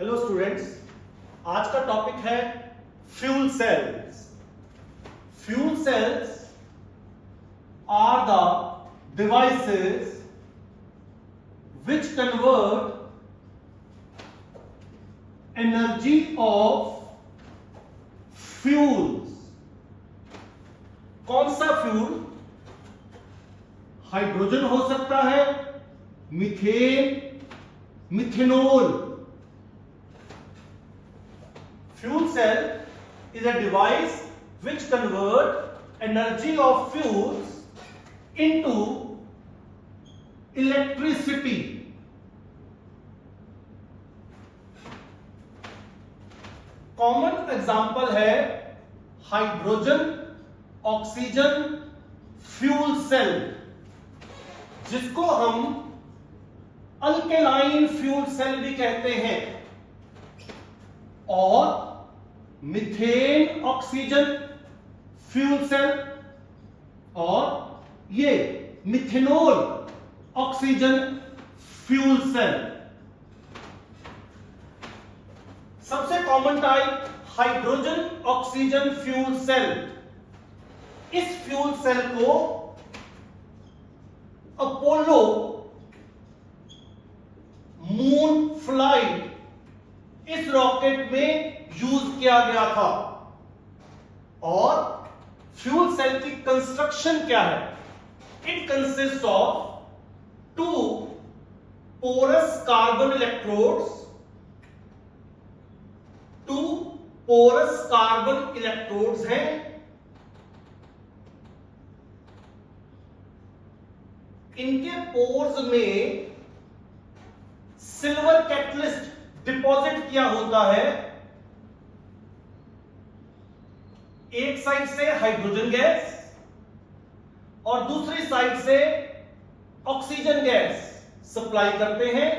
Hello students, आज का topic है fuel cells. Fuel cells are the devices which convert energy of fuels। कौन सा फ्यूल? हाइड्रोजन हो सकता है, methane, methanol. Fuel cell is a device which convert energy of fuels into electricity। Common example है hydrogen oxygen fuel cell, जिसको हम alkaline fuel cell भी कहते हैं, और मीथेन ऑक्सीजन फ्यूल सेल और ये मिथेनॉल ऑक्सीजन फ्यूल सेल। सबसे common type hydrogen oxygen fuel cell. इस फ्यूल सेल को अपोलो मून फ्लाइट इस रॉकेट में यूज किया गया था। और फ्यूल सेल की कंस्ट्रक्शन क्या है? It consist of 2 porous carbon electrodes, 2 porous carbon electrodes हैं। इनके पोर्स में सिल्वर कैटलिस्ट डिपॉजिट किया होता है। एक साइड से हाइड्रोजन गैस और दूसरी साइड से ऑक्सीजन गैस सप्लाई करते हैं।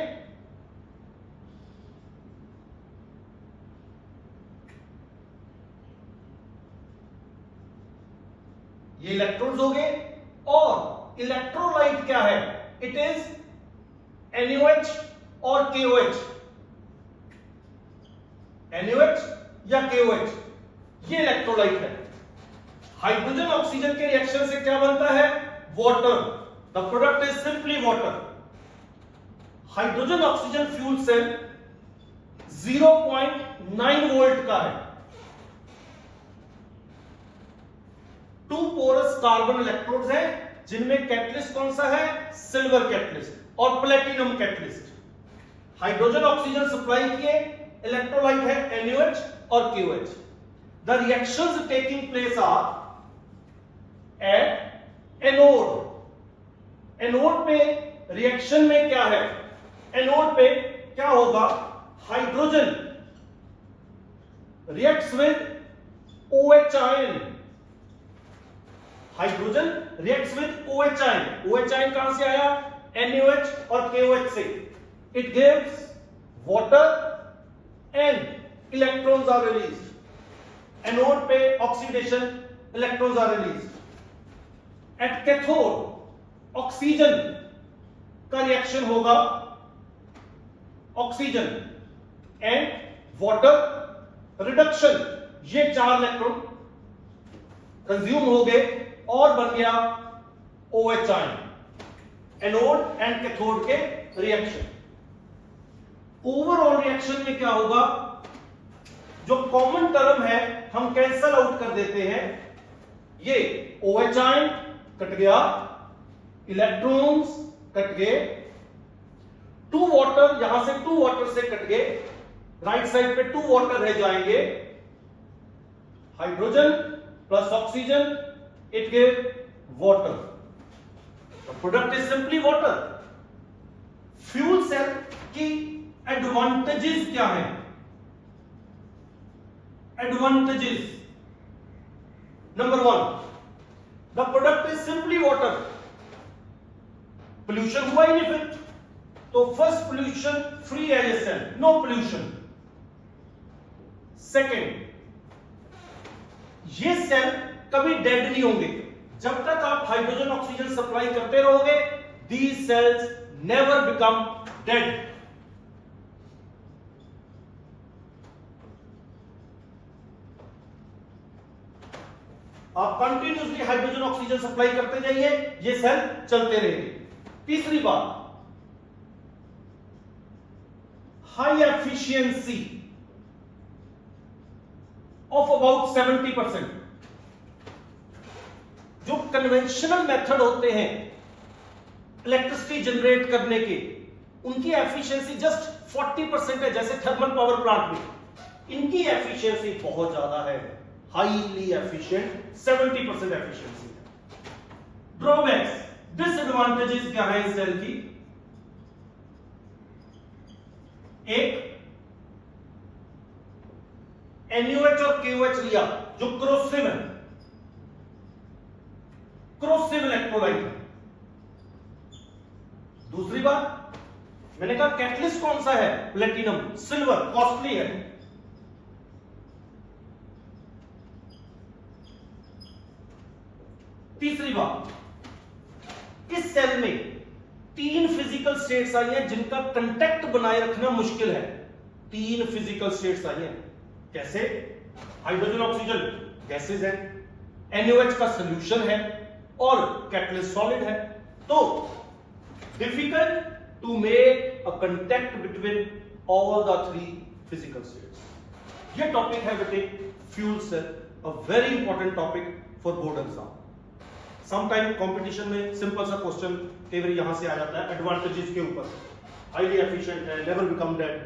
ये इलेक्ट्रोड्स हो गए। और इलेक्ट्रोलाइट क्या है? इट इज NaOH और KOH। NaOH या KOH ये इलेक्ट्रोलाइट है। हाइड्रोजन ऑक्सीजन के रिएक्शन से क्या बनता है? Water. The product is simply water. Hydrogen oxygen fuel cell 0.9 volt का है। 2 पोरस कार्बन इलेक्ट्रोड्स हैं, जिनमें कैटलिस्ट कौन सा है? सिल्वर कैटलिस्ट और platinum catalyst. Hydrogen oxygen supply किए, इलेक्ट्रोलाइट है NaOH और KOH। The reactions taking place are at anode. Anode पे रिएक्शन में क्या है? एनोड पे क्या होगा? Hydrogen reacts with OH ion. Hydrogen reacts with OH ion. OH ion कहां से आया? NaOH और KOH से। It gives water and electrons are released. Anode पे oxidation, electrons are released. At cathode oxygen का रिएक्शन होगा, ऑक्सीजन एंड वाटर रिडक्शन। ये 4 electron consume हो गए और बन गया OH ion. Anode and cathode के रिएक्शन। ओवरऑल रिएक्शन में क्या होगा? जो कॉमन टर्म है हम कैंसल आउट कर देते हैं। ये OH आयन कट गया, इलेक्ट्रॉन्स कट गए, 2 वाटर यहां से 2 वाटर से कट गए, राइट साइड पे 2 वाटर रह जाएंगे। Hydrogen plus oxygen, it give water. The product is simply water. Fuel cell की एडवांटेजेस क्या है? Advantages number 1, the product is simply water. Pollution हुआ ही नहीं फिर तो first pollution free as a cell, no pollution. Second, ये cell कभी डेड नहीं होंगे। जब तक आप हाइड्रोजन ऑक्सीजन सप्लाई करते रहोगे, these cells never become dead। आप कंटिन्यूसली हाइड्रोजन ऑक्सीजन सप्लाई करते जाइए, ये सेल चलते रहेंगे। तीसरी बात, हाई एफिशिएंसी ऑफ अबाउट 70%। जो कन्वेंशनल मेथड होते हैं इलेक्ट्रिसिटी जनरेट करने के, उनकी एफिशिएंसी जस्ट 40% है, जैसे थर्मल पावर प्लांट में इनकी एफिशिएंसी बहुत ज्यादा है, हाईली एफिशिएंट 70% एफिशिएंसी है। ड्रॉबैक्स, डिसएडवांटेजेस क्या है इस सेल की? एक, NaOH और KOH लिया जो क्रोसिव है, क्रोसिव इलेक्ट्रोलाइट है। दूसरी बात, मैंने कहा कैटलिस्ट कौन सा है? प्लेटिनम, सिल्वर, कॉस्टली है। तीसरी बात, इस सेल में 3 फिजिकल स्टेट्स आई हैं जिनका कांटेक्ट बनाए रखना मुश्किल है। 3 फिजिकल स्टेट्स आई हैं। कैसे? हाइड्रोजन ऑक्सीजन गैसेस है, NaOH का सॉल्यूशन है और कैटलिस्ट सॉलिड है। तो difficult to make a contact between all the 3 physical states. ये टॉपिक है बेटे fuel cell, a very important topic for board exam. Sometime competition में सिंपल सा क्वेश्चन कई बार यहां से आ जाता है एडवांटेजेस के ऊपर, हाईली एफिशिएंट है, नेवर बिकम डेड,